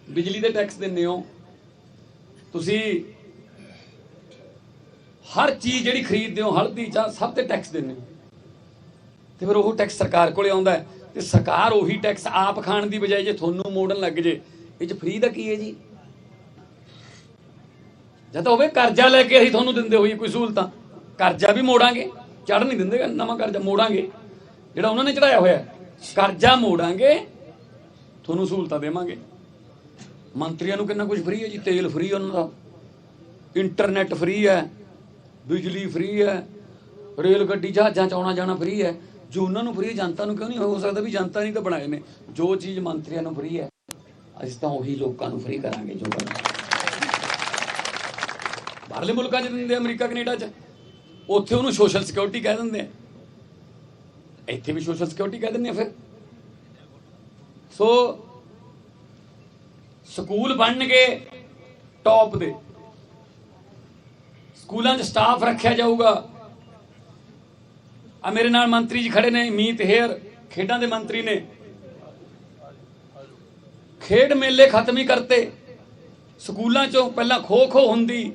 ਬਿਜਲੀ ਤੇ ਟੈਕਸ ਦਿੰਦੇ ਹੋ, ਤੁਸੀਂ ਹਰ ਚੀਜ਼ ਜਿਹੜੀ ਖਰੀਦਦੇ ਹੋ, ਹਲਦੀ ਚਾਹ ਸਭ ਤੇ ਟੈਕਸ ਦਿੰਦੇ ਹੋ। ਤੇ ਫਿਰ ਉਹ ਟੈਕਸ ਸਰਕਾਰ ਕੋਲੇ ਆਉਂਦਾ ਹੈ ਤੇ ਸਰਕਾਰ ਉਹੀ ਟੈਕਸ ਆਪ ਖਾਣ ਦੀ ਬਜਾਏ ਜੇ ਤੁਹਾਨੂੰ ਮੋੜਨ ਲੱਗ ਜੇ, ਇਹ 'ਚ ਫ੍ਰੀ ਦਾ ਕੀ ਹੈ ਜੀ? ਜਦ ਹੋਵੇ ਕਰਜ਼ਾ ਲੈ ਕੇ ਅਸੀਂ ਤੁਹਾਨੂੰ ਦਿੰਦੇ ਹੋਈਏ ਕੋਈ ਸਹੂਲਤਾਂ, ਕਰਜ਼ਾ ਵੀ ਮੋੜਾਂਗੇ, ਚੜ੍ਹ ਨਹੀਂ ਦਿੰਦੇ, ਨਵਾਂ ਕਰਜ਼ਾ ਮੋੜਾਂਗੇ ਜਿਹੜਾ ਉਹਨਾਂ ਨੇ ਚੜਾਇਆ ਹੋਇਆ, ਕਰਜ਼ਾ ਮੋੜਾਂਗੇ, ਤੁਹਾਨੂੰ ਸਹੂਲਤਾਂ ਦੇਵਾਂਗੇ। ਮੰਤਰੀਆਂ ਨੂੰ ਕਿੰਨਾ ਕੁਝ ਫ੍ਰੀ ਹੈ ਜੀ, ਤੇਲ ਫ੍ਰੀ ਉਹਨਾਂ ਦਾ, ਇੰਟਰਨੈਟ ਫ੍ਰੀ ਹੈ, ਬਿਜਲੀ ਫ੍ਰੀ ਹੈ, ਰੇਲ ਗੱਡੀ ਜਹਾਜ਼ਾਂ 'ਚ ਆਉਣਾ ਜਾਣਾ ਫ੍ਰੀ ਹੈ। ਜੋ ਉਹਨਾਂ ਨੂੰ ਫ੍ਰੀ, ਜਨਤਾ ਨੂੰ ਕਿਉਂ ਨਹੀਂ ਹੋ ਸਕਦਾ? ਵੀ ਜਨਤਾ ਨਹੀਂ ਤਾਂ ਬਣਾਏ ਨੇ। ਜੋ ਚੀਜ਼ ਮੰਤਰੀਆਂ ਨੂੰ ਫ੍ਰੀ ਹੈ ਅਸੀਂ ਤਾਂ ਉਹੀ ਲੋਕਾਂ ਨੂੰ ਫ੍ਰੀ ਕਰਾਂਗੇ ਜੋ ਕਰਨਾ। ਬਾਹਰਲੇ ਮੁਲਕਾਂ 'ਚ ਦਿੰਦੇ, ਅਮਰੀਕਾ ਕੈਨੇਡਾ 'ਚ, ਉੱਥੇ ਉਹਨੂੰ ਸੋਸ਼ਲ ਸਿਕਿਉਰਿਟੀ ਕਹਿ ਦਿੰਦੇ ਆ, ਇੱਥੇ ਵੀ ਸੋਸ਼ਲ ਸਿਕਿਉਰਿਟੀ ਕਹਿ ਦਿੰਦੇ ਆ। ਫਿਰ ਸੋ ਸਕੂਲ ਬਣਨਗੇ ਟੌਪ ਦੇ, ਸਕੂਲਾਂ 'ਚ ਸਟਾਫ ਰੱਖਿਆ ਜਾਊਗਾ। ਆ ਮੇਰੇ ਨਾਲ ਮੰਤਰੀ ਜੀ ਖੜੇ ਨੇ, ਮੀਤ ਹੇਅਰ, ਖੇਡਾਂ ਦੇ ਮੰਤਰੀ ਨੇ। ਖੇਡ ਮੇਲੇ ਖਤਮ ਹੀ ਕਰਤੇ ਸਕੂਲਾਂ 'ਚੋਂ। ਪਹਿਲਾਂ ਖੋ ਖੋ ਹੁੰਦੀ,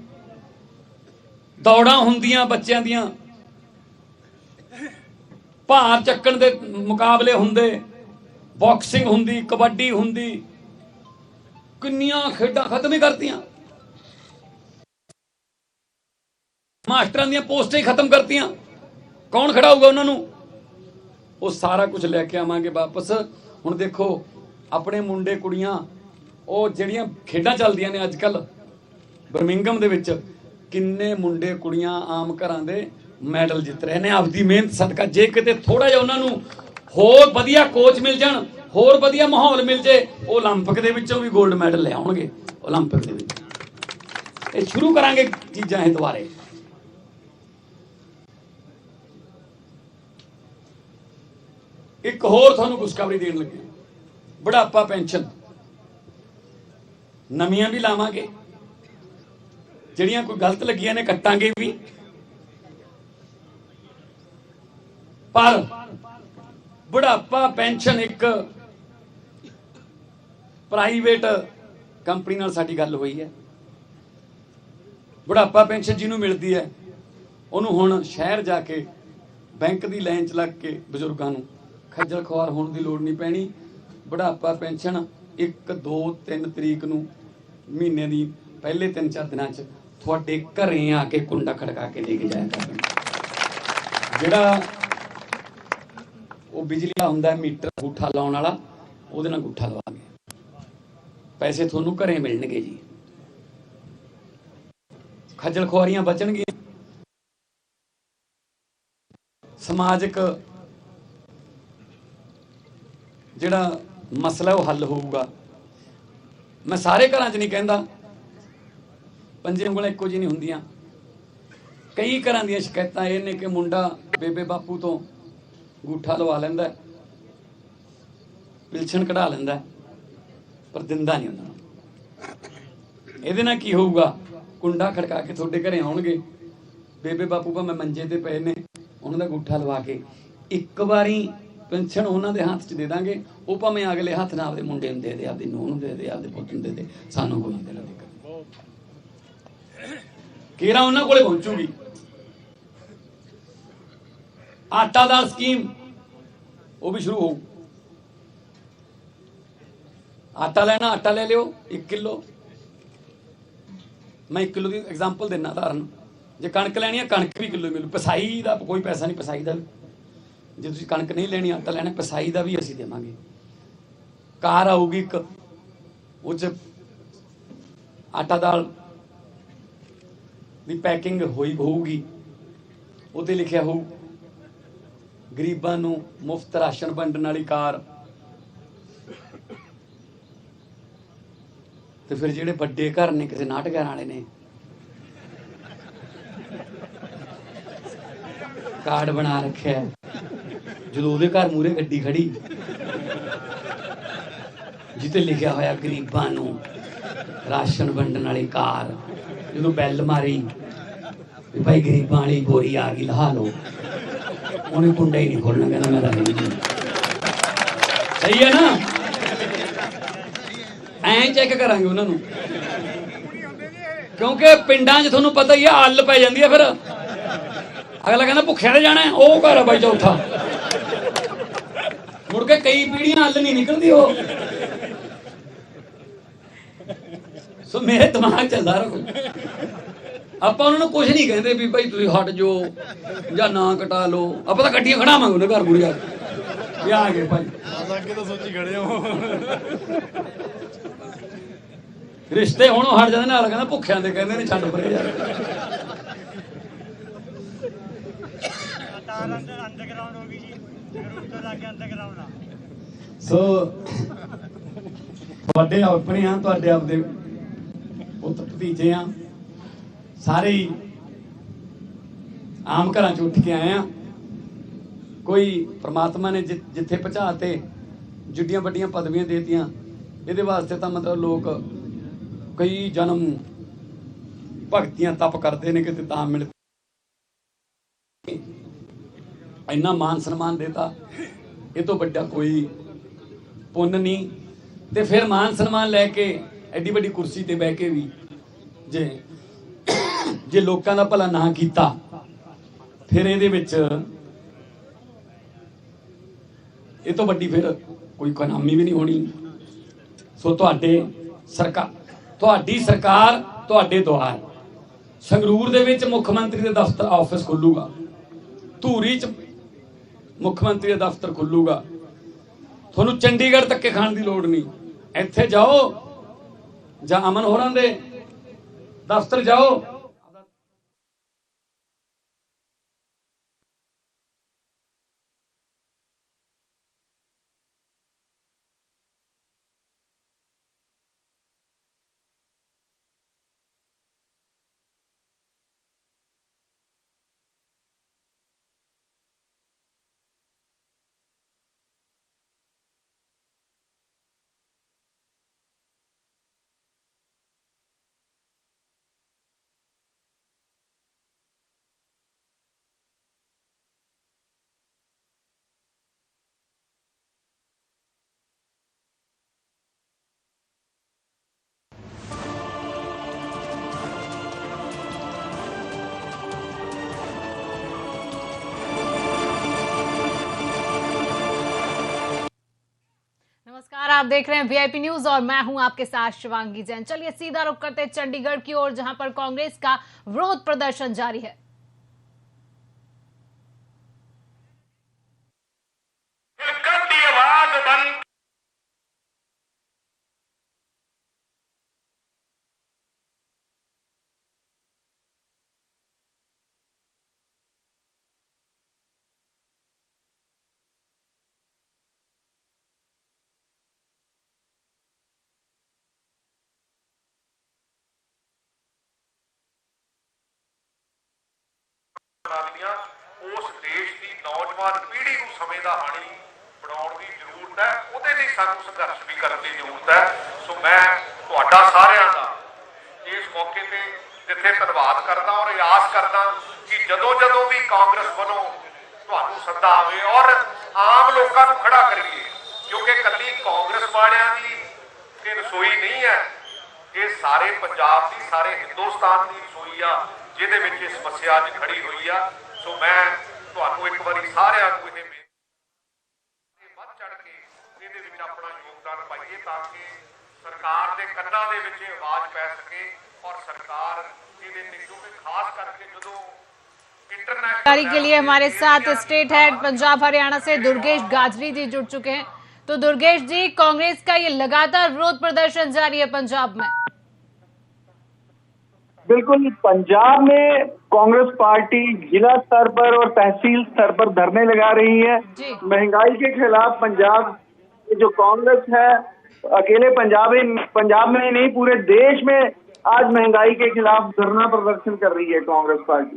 ਦੌੜਾਂ ਹੁੰਦੀਆਂ ਬੱਚਿਆਂ ਦੀਆਂ, ਭਾਰ ਚੱਕਣ ਦੇ ਮੁਕਾਬਲੇ ਹੁੰਦੇ, ਬਾਕਸਿੰਗ ਹੁੰਦੀ, ਕਬੱਡੀ ਹੁੰਦੀ, ਕਿੰਨੀਆਂ ਖੇਡਾਂ ਖਤਮ ਹੀ ਕਰਤੀਆਂ। ਮਾਸਟਰਾਂ ਦੀਆਂ ਪੋਸਟਾਂ ਹੀ ਖਤਮ ਕਰਤੀਆਂ। ਕੌਣ ਖੜਾਊਗਾ ਉਹਨਾਂ ਨੂੰ? ਉਹ ਸਾਰਾ ਕੁਝ ਲੈ ਕੇ ਆਵਾਂਗੇ ਵਾਪਸ। ਹੁਣ ਦੇਖੋ ਆਪਣੇ ਮੁੰਡੇ ਕੁੜੀਆਂ, ਉਹ ਜਿਹੜੀਆਂ ਖੇਡਾਂ ਚੱਲਦੀਆਂ ਨੇ ਅੱਜ ਕੱਲ ਬਰਮਿੰਗਮ ਦੇ ਵਿੱਚ, ਕਿੰਨੇ ਮੁੰਡੇ ਕੁੜੀਆਂ ਆਮ ਘਰਾਂ ਦੇ ਮੈਡਲ ਜਿੱਤ ਰਹੇ ਨੇ ਆਪਦੀ ਮਿਹਨਤ ਸਦਕਾ। ਜੇ ਕਿਤੇ ਥੋੜਾ ਜਿਹਾ ਉਹਨਾਂ ਨੂੰ ਹੋਰ ਵਧੀਆ ਕੋਚ ਮਿਲ ਜਾਣ, ਹੋਰ ਵਧੀਆ ਮਾਹੌਲ ਮਿਲ ਜੇ, ਉਹ ਓਲੰਪਿਕ ਦੇ ਵਿੱਚੋਂ ਵੀ 골ਡ ਮੈਡਲ ਲੈ ਆਉਣਗੇ। ਓਲੰਪਿਕ ਦੇ ਵਿੱਚ ਇਹ ਸ਼ੁਰੂ ਕਰਾਂਗੇ ਚੀਜ਼ਾਂ ਇਹ ਦੁਬਾਰੇ। ਇੱਕ ਹੋਰ ਤੁਹਾਨੂੰ ਖੁਸ਼ਖਬਰੀ ਦੇਣ ਲੱਗੇ, ਬੁਢਾਪਾ ਪੈਨਸ਼ਨ ਨਵੀਆਂ ਵੀ ਲਾਵਾਂਗੇ, ਜਿਹੜੀਆਂ ਕੋਈ ਗਲਤ ਲੱਗੀਆਂ ਨੇ ਕੱਟਾਂਗੇ ਵੀ। ਪਰ ਬੁਢਾਪਾ ਪੈਨਸ਼ਨ ਇੱਕ ਪ੍ਰਾਈਵੇਟ ਕੰਪਨੀ ਨਾਲ ਸਾਡੀ ਗੱਲ ਹੋਈ ਹੈ। ਬੁਢਾਪਾ ਪੈਨਸ਼ਨ ਜਿਹਨੂੰ ਮਿਲਦੀ ਹੈ ਉਹਨੂੰ ਹੁਣ ਸ਼ਹਿਰ ਜਾ ਕੇ ਬੈਂਕ ਦੀ ਲਾਈਨ 'ਚ ਲੱਗ ਕੇ ਬਜ਼ੁਰਗਾਂ ਨੂੰ ਖੱਜਲ ਖੁਆਰ ਹੋਣ ਦੀ ਲੋੜ ਨਹੀਂ ਪੈਣੀ। ਬੁਢਾਪਾ ਪੈਨਸ਼ਨ 1, 2, 3 ਤਰੀਕ ਨੂੰ ਮਹੀਨੇ ਦੀ ਪਹਿਲੇ 3-4 ਦਿਨਾਂ 'ਚ ਤੁਹਾਡੇ ਘਰੇ ਆ ਕੇ ਕੁੰਡਾ ਖੜਕਾ ਕੇ ਲੈ ਕੇ ਜਾਇਆ ਕਰਨਗੇ। ਜਿਹੜਾ ਉਹ ਬਿਜਲੀ ਦਾ ਹੁੰਦਾ ਮੀਟਰ ਅੰਗੂਠਾ ਲਾਉਣ ਵਾਲਾ, ਉਹਦੇ ਨਾਲ ਅੰਗੂਠਾ ਲਵਾਂਗੇ, ਪੈਸੇ ਤੁਹਾਨੂੰ ਘਰੇ ਮਿਲਣਗੇ ਜੀ। ਖੱਜਲ ਖੁਆਰੀਆਂ ਬਚਣਗੀਆਂ, ਸਮਾਜਿਕ ਜਿਹੜਾ ਮਸਲਾ ਉਹ ਹੱਲ ਹੋਊਗਾ। ਮੈਂ ਸਾਰੇ ਘਰਾਂ 'ਚ ਨਹੀਂ ਕਹਿੰਦਾ, ਪੰਜੇ ਉਂਗਲਾਂ ਇੱਕੋ ਜਿਹੀ ਨਹੀਂ ਹੁੰਦੀਆਂ। ਕਈ ਘਰਾਂ ਦੀਆਂ ਸ਼ਿਕਾਇਤਾਂ ਇਹ ਨੇ ਕਿ ਮੁੰਡਾ ਬੇਬੇ ਬਾਪੂ ਤੋਂ ਅੰਗੂਠਾ ਲਵਾ ਲੈਂਦਾ, ਪਿਲਛਣ ਕਢਾ ਲੈਂਦਾ, ਪਰ ਦਿੰਦਾ ਨਹੀਂ ਉਹਨਾਂ ਨੂੰ। ਇਹਦੇ ਨਾਲ ਕੀ ਹੋਊਗਾ? ਕੁੰਡਾ ਖੜਕਾ ਕੇ ਤੁਹਾਡੇ ਘਰੇ ਆਉਣਗੇ, ਬੇਬੇ ਬਾਪੂ ਭਾਵੇਂ ਮੰਜੇ ਤੇ ਪਏ ਨੇ, ਉਹਨਾਂ ਦਾ ਅੰਗੂਠਾ ਲਵਾ ਕੇ ਇੱਕ ਵਾਰੀ ਪੈਨਸ਼ਨ ਉਹਨਾਂ ਦੇ ਹੱਥ 'ਚ ਦੇ ਦਾਂਗੇ। ਉਹ ਭਾਵੇਂ ਅਗਲੇ ਹੱਥ ਨਾਲ ਆਪਦੇ ਮੁੰਡੇ ਨੂੰ ਦੇ ਦੇ, ਆਪਦੀ ਨੂੰਹ ਨੂੰ ਦੇ ਦੇ, ਆਪਦੇ ਪੁੱਤ ਨੂੰ ਦੇ ਦੇ, ਸਾਨੂੰ ਕੋਈ ਨਹੀਂ ਦੇਣਾ। ਕੇਰਾ ਉਹਨਾਂ ਕੋਲੇ ਪਹੁੰਚੂਗੀ। ਆਟਾ ਦਾਲ ਸਕੀਮ ਉਹ ਵੀ ਸ਼ੁਰੂ ਹੋਊ। ਆਟਾ ਲੈਣਾ, ਆਟਾ ਲੈ ਲਿਓ 1 ਕਿਲੋ। ਮੈਂ 1 ਕਿਲੋ ਦੀ ਐਗਜ਼ਾਮਪਲ ਦੇਣਾ, ਉਦਾਹਰਨ। ਜੇ ਕਣਕ ਲੈਣੀ ਹੈ, ਕਣਕ ਵੀ ਕਿਲੋ ਮਿਲੂ। ਪਿਸਾਈ ਦਾ ਕੋਈ ਪੈਸਾ ਨਹੀਂ, ਪਿਸਾਈ ਦਾ ਵੀ। ਜੇ ਤੁਸੀਂ ਕਣਕ ਨਹੀਂ ਲੈਣੀ, ਆਟਾ ਲੈਣਾ, ਪਿਸਾਈ ਦਾ ਵੀ ਅਸੀਂ ਦੇਵਾਂਗੇ। ਕਾਰ ਆਊਗੀ ਇੱਕ, ਉਹ 'ਚ ਆਟਾ ਦਾਲ ਦੀ ਪੈਕਿੰਗ ਹੋਊਗੀ, ਉਹਤੇ ਲਿਖਿਆ ਹੋਊ ਗਰੀਬਾਂ ਨੂੰ ਮੁਫਤ ਰਾਸ਼ਨ ਵੰਡਣ ਵਾਲੀ ਕਾਰ। ਤੇ ਫਿਰ ਜਿਹੜੇ ਵੱਡੇ ਘਰ ਨੇ, ਕਿਸੇ ਨਾਟਕਾਂ ਵਾਲੇ ਨੇ ਕਾਰਡ ਬਣਾ ਰੱਖਿਆ, ਜਦੋਂ ਉਹਦੇ ਘਰ ਮੂਹਰੇ ਗੱਡੀ ਖੜੀ ਜਿੱਤੇ ਲਿਖਿਆ ਹੋਇਆ ਗਰੀਬਾਂ ਨੂੰ ਰਾਸ਼ਨ ਵੰਡਣ ਵਾਲੀ ਕਾਰ, ਜਦੋਂ ਬੈਲ ਮਾਰੀ ਵੀ ਭਾਈ ਗਰੀਬਾਂ ਵਾਲੀ ਬੋਰੀ ਆ ਗਈ, ਲਹਾ ਲਓ, ਉਹਨੇ ਕੁੰਡਾ ਹੀ ਨਹੀਂ ਖੋਲਣਾ, ਕਹਿੰਦਾ ਮੈਂ ਰਹੀ। ਸਹੀ ਹੈ ਨਾ? ਐਂ ਚੈੱਕ ਕਰਾਂਗੇ ਉਹਨਾਂ ਨੂੰ, ਕਿਉਂਕਿ ਪਿੰਡਾਂ 'ਚ ਤੁਹਾਨੂੰ ਪਤਾ ਹੀ ਆ, ਅੱਲ ਪੈ ਜਾਂਦੀ ਹੈ। ਫਿਰ ਅਗਲਾ ਕਹਿੰਦਾ ਭੁੱਖਿਆਂ ਤੇ ਜਾਣਾ, ਉਹ ਘਰ ਆ ਬਾਈ ਚੌਥਾ। ਮੁੜ ਕੇ ਕਈ ਪੀੜ੍ਹੀਆਂ ਅੱਲ ਨਹੀਂ ਨਿਕਲਦੀ ਉਹ। ਸੋ ਮੇਰੇ ਦਿਮਾਗ 'ਚ ਚੱਲਦਾ ਰੱਖੋ, ਆਪਾਂ ਉਹਨਾਂ ਨੂੰ ਕੁਝ ਨਹੀਂ ਕਹਿੰਦੇ ਵੀ ਭਾਈ ਤੁਸੀਂ ਹਟ ਜਾਓ ਜਾਂ ਨਾ ਕਟਾ ਲਓ। ਆਪਾਂ ਤਾਂ ਗੱਡੀਆਂ ਖੜਾਵਾਂਗੇ ਉਹਨੇ ਘਰ ਮੁੜੀ ਆ ਕੇ, ਆ ਗਏ ਭਾਈ, ਅੱਗੇ ਤਾਂ ਸੋਚੀ ਖੜੇ ਹੋ। ਰਿਸ਼ਤੇ ਹੁਣ ਹਟ ਜਾਂਦੇ, ਨਾਲ ਕਹਿੰਦਾ ਭੁੱਖਿਆਂ ਦੇ ਕਹਿੰਦੇ ਨੇ, ਛੱਡ ਪਰੇ ਯਾਰ। ਅੰਡਰਗਰਾਉਂਡ ਹੋ ਗਈ ਜੀ, ਗਰੁੱਪ ਤੋਂ ਲਾ ਕੇ ਅੰਡਰਗਰਾਉਂਡ ਆ। ਸੋ ਤੁਹਾਡੇ ਆਪਣੇ ਆ, ਤੁਹਾਡੇ ਆਪਦੇ ਪੁੱਤ ਭਤੀਜੇ ਆ, ਸਾਰੇ ਹੀ ਆਮ ਘਰਾਂ 'ਚ ਉੱਠ ਕੇ ਆਏ ਆ। ਕੋਈ ਪ੍ਰਮਾਤਮਾ ਨੇ ਜਿੱਥੇ ਪਹੁੰਚਾ ਤੇ ਜਿੱਡੀਆਂ ਵੱਡੀਆਂ ਪਦਵੀਆਂ ਦੇਤੀਆਂ, ਇਹਦੇ ਵਾਸਤੇ ਤਾਂ ਮਤਲਬ ਲੋਕ ਕਈ ਜਨਮ ਭਗਤੀਆਂ ਤਪ ਕਰਦੇ ਨੇ ਕਿਤੇ ਤਾਂ ਮਿਲ। ਇੰਨਾ ਮਾਨ ਸਨਮਾਨ ਦੇਤਾ, ਇਹ ਤੋਂ ਵੱਡਾ ਕੋਈ ਪੁੰਨ ਨਹੀਂ। ਤੇ ਫਿਰ ਮਾਨ ਸਨਮਾਨ ਲੈ ਕੇ ਐਡੀ ਵੱਡੀ ਕੁਰਸੀ ਤੇ ਬਹਿ ਕੇ ਵੀ ਜੇ ਜੇ ਲੋਕਾਂ ਦਾ ਭਲਾ ਨਾ ਕੀਤਾ ਫਿਰ ਇਹਦੇ ਵਿੱਚ ਇਹ ਤੋਂ ਵੱਡੀ ਫਿਰ ਕੋਈ ਕਾਮਯਾਬੀ ਵੀ ਨਹੀਂ ਹੋਣੀ। ਸੋ ਤੁਹਾਡੀ ਸਰਕਾਰ ਤੁਹਾਡੇ ਦੁਆਰ ਸੰਗਰੂਰ ਦੇ ਵਿੱਚ ਮੁੱਖ ਮੰਤਰੀ ਦੇ ਦਫ਼ਤਰ ਆਫਿਸ ਖੁੱਲੂਗਾ, ਧੂਰੀ 'ਚ ਮੁੱਖ ਮੰਤਰੀ ਦਾ ਦਫ਼ਤਰ ਖੁੱਲੂਗਾ। ਤੁਹਾਨੂੰ ਚੰਡੀਗੜ੍ਹ ਧੱਕੇ ਖਾਣ ਦੀ ਲੋੜ ਨਹੀਂ, ਇੱਥੇ ਜਾਓ ਜਾਂ ਅਮਨ ਹੋਰਾਂ ਦੇ ਦਫ਼ਤਰ ਜਾਓ। नमस्कार, आप देख रहे हैं वीआईपी न्यूज और मैं हूं आपके साथ शिवांगी जैन। चलिए सीधा रुख करते हैं चंडीगढ़ की ओर, जहां पर कांग्रेस का विरोध प्रदर्शन जारी है। उस देश की नौजवान पीढ़ी को समय का हानी बनाने की जरूरत है, ਉਹਦੇ ਲਈ ਸਾਨੂੰ संघर्ष भी करने की जरूरत है। सो मैं ਤੁਹਾਡਾ ਸਾਰਿਆਂ ਦਾ इस मौके ਤੇ ਜਿੱਥੇ ਧੰਨਵਾਦ करना और आस करना कि ਜਦੋਂ भी कांग्रेस ਵੱਲੋਂ ਤੁਹਾਨੂੰ ਸੱਦਾ ਆਵੇ और आम लोगों ਨੂੰ खड़ा करिए, क्योंकि कल्ली कांग्रेस वालियां की रसोई नहीं है, ये सारे पंजाब की सारे हिंदुस्तान की रसोई आ ਜਿਹਦੇ ਵਿੱਚ ਇਹ ਸਮੱਸਿਆ ਅੱਜ ਖੜੀ ਹੋਈ ਆ। ਸੋ ਮੈਂ ਤੁਹਾਨੂੰ ਇੱਕ ਵਾਰੀ ਸਾਰਿਆਂ ਨੂੰ ਇਹ ਵੱਧ ਚੜ ਕੇ ਇਹਦੇ ਵਿੱਚ ਆਪਣਾ ਯੋਗਦਾਨ ਪਾਈਏ ਤਾਂ ਕਿ ਸਰਕਾਰ ਦੇ ਕੰਨਾਂ ਦੇ ਵਿੱਚ ਇਹ ਆਵਾਜ਼ ਪੈ ਸਕੇ और सरकार ਇਹਦੇ ਤੇ ਕਿਉਂਕਿ ਖਾਸ ਕਰਕੇ ਜਦੋਂ जानकारी के लिए हमारे साथ स्टेट हेड पंजाब हरियाणा से दुर्गेश गाजरी जी जुड़ चुके हैं। तो दुर्गेश जी, कांग्रेस का ये लगातार विरोध प्रदर्शन जारी है पंजाब में। बिल्कुल, पंजाब में कांग्रेस पार्टी जिला स्तर पर और तहसील स्तर पर धरने लगा रही है। महंगाई के खिलाफ पंजाब जो कांग्रेस है अकेले पंजाब में नहीं पूरे देश में आज महंगाई के खिलाफ धरना प्रदर्शन कर रही है कांग्रेस पार्टी।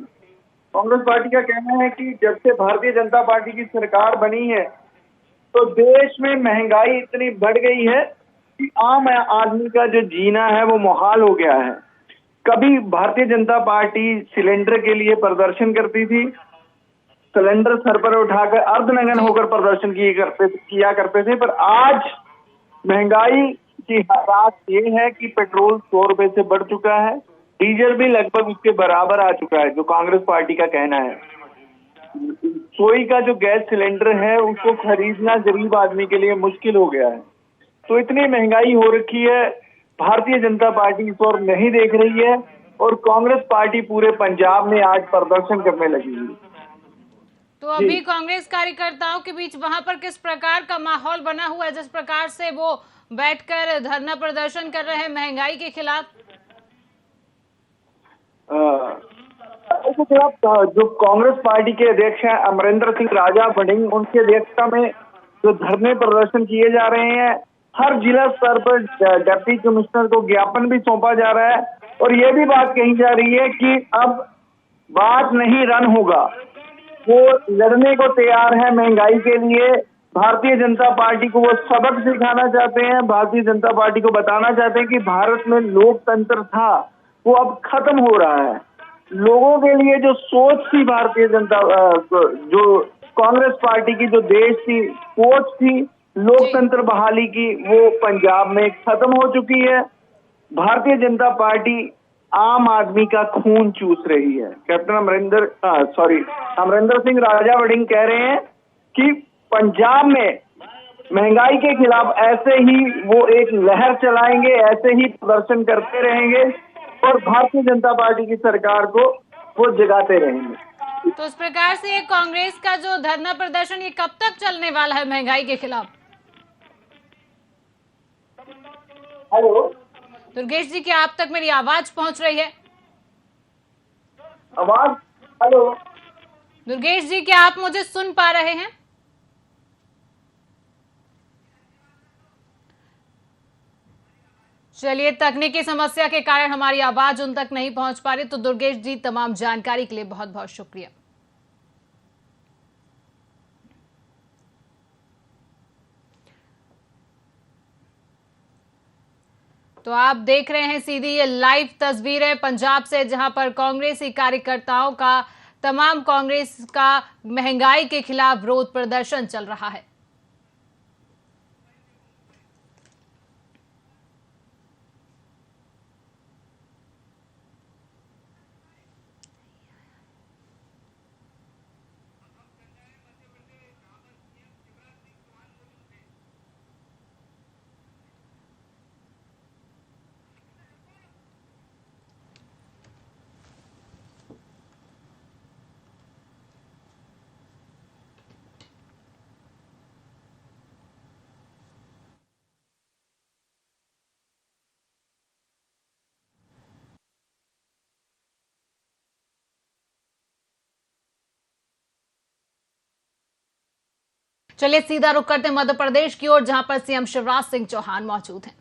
कांग्रेस पार्टी का कहना है कि जब से भारतीय जनता पार्टी की सरकार बनी है तो देश में महंगाई इतनी बढ़ गई है कि आम आदमी का जो जीना है वो मुहाल हो गया है। कभी भारतीय जनता पार्टी सिलेंडर के लिए प्रदर्शन करती थी, सिलेंडर सर पर उठाकर अर्धनग्न होकर प्रदर्शन किया करते थे, पर आज महंगाई की हालात ये है कि पेट्रोल 100 रुपए से बढ़ चुका है, डीजल भी लगभग उसके बराबर आ चुका है, जो कांग्रेस पार्टी का कहना है। रसोई का जो गैस सिलेंडर है उसको खरीदना गरीब आदमी के लिए मुश्किल हो गया है। तो इतनी महंगाई हो रखी है, भारतीय जनता पार्टी इस ओर नहीं देख रही है और कांग्रेस पार्टी पूरे पंजाब में आज प्रदर्शन करने लगी है। तो अभी कांग्रेस कार्यकर्ताओं के बीच वहां पर किस प्रकार का माहौल बना हुआ है, जिस प्रकार से वो बैठकर धरना प्रदर्शन कर रहे हैं महंगाई के खिलाफ? जो कांग्रेस पार्टी के अध्यक्ष हैं अमरिंदर सिंह राजा बडिंग, उनकी अध्यक्षता में जो धरने प्रदर्शन किए जा रहे हैं, हर जिला स्तर पर डिप्टी कमिश्नर को ज्ञापन भी सौंपा जा रहा है और ये भी बात कही जा रही है कि अब बात नहीं रन होगा, वो लड़ने को तैयार है महंगाई के लिए। भारतीय जनता पार्टी को वो सबक सिखाना चाहते हैं, भारतीय जनता पार्टी को बताना चाहते हैं कि भारत में लोकतंत्र था वो अब खत्म हो रहा है। लोगों के लिए जो सोच थी भारतीय जनता जो कांग्रेस पार्टी की जो देश की सोच थी लोकतंत्र बहाली की, वो पंजाब में खत्म हो चुकी है। भारतीय जनता पार्टी आम आदमी का खून चूस रही है। कैप्टन अमरिंदर सिंह राजा वड़िंग कह रहे हैं कि पंजाब में महंगाई के खिलाफ ऐसे ही वो एक लहर चलाएंगे, ऐसे ही प्रदर्शन करते रहेंगे और भारतीय जनता पार्टी की सरकार को वो जगाते रहेंगे। तो इस प्रकार से ये कांग्रेस का जो धरना प्रदर्शन ये कब तक चलने वाला है महंगाई के खिलाफ? हेलो दुर्गेश जी, क्या आप तक मेरी आवाज पहुंच रही है? आवाज, हेलो दुर्गेश जी, क्या आप मुझे सुन पा रहे हैं? चलिए, तकनीकी समस्या के कारण हमारी आवाज उन तक नहीं पहुंच पा रही। तो दुर्गेश जी, तमाम जानकारी के लिए बहुत बहुत शुक्रिया। तो आप देख रहे हैं सीधी ये लाइव तस्वीरें पंजाब से, जहां पर कांग्रेसी कार्यकर्ताओं का, तमाम कांग्रेस का महंगाई के खिलाफ विरोध प्रदर्शन चल रहा है। चलिए सीधा रुख करते हैं मध्य प्रदेश की ओर, जहां पर सीएम शिवराज सिंह चौहान मौजूद हैं।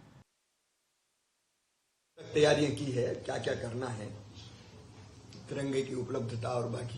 तैयारियां की है, क्या क्या करना है, तिरंगे की उपलब्धता और बाकी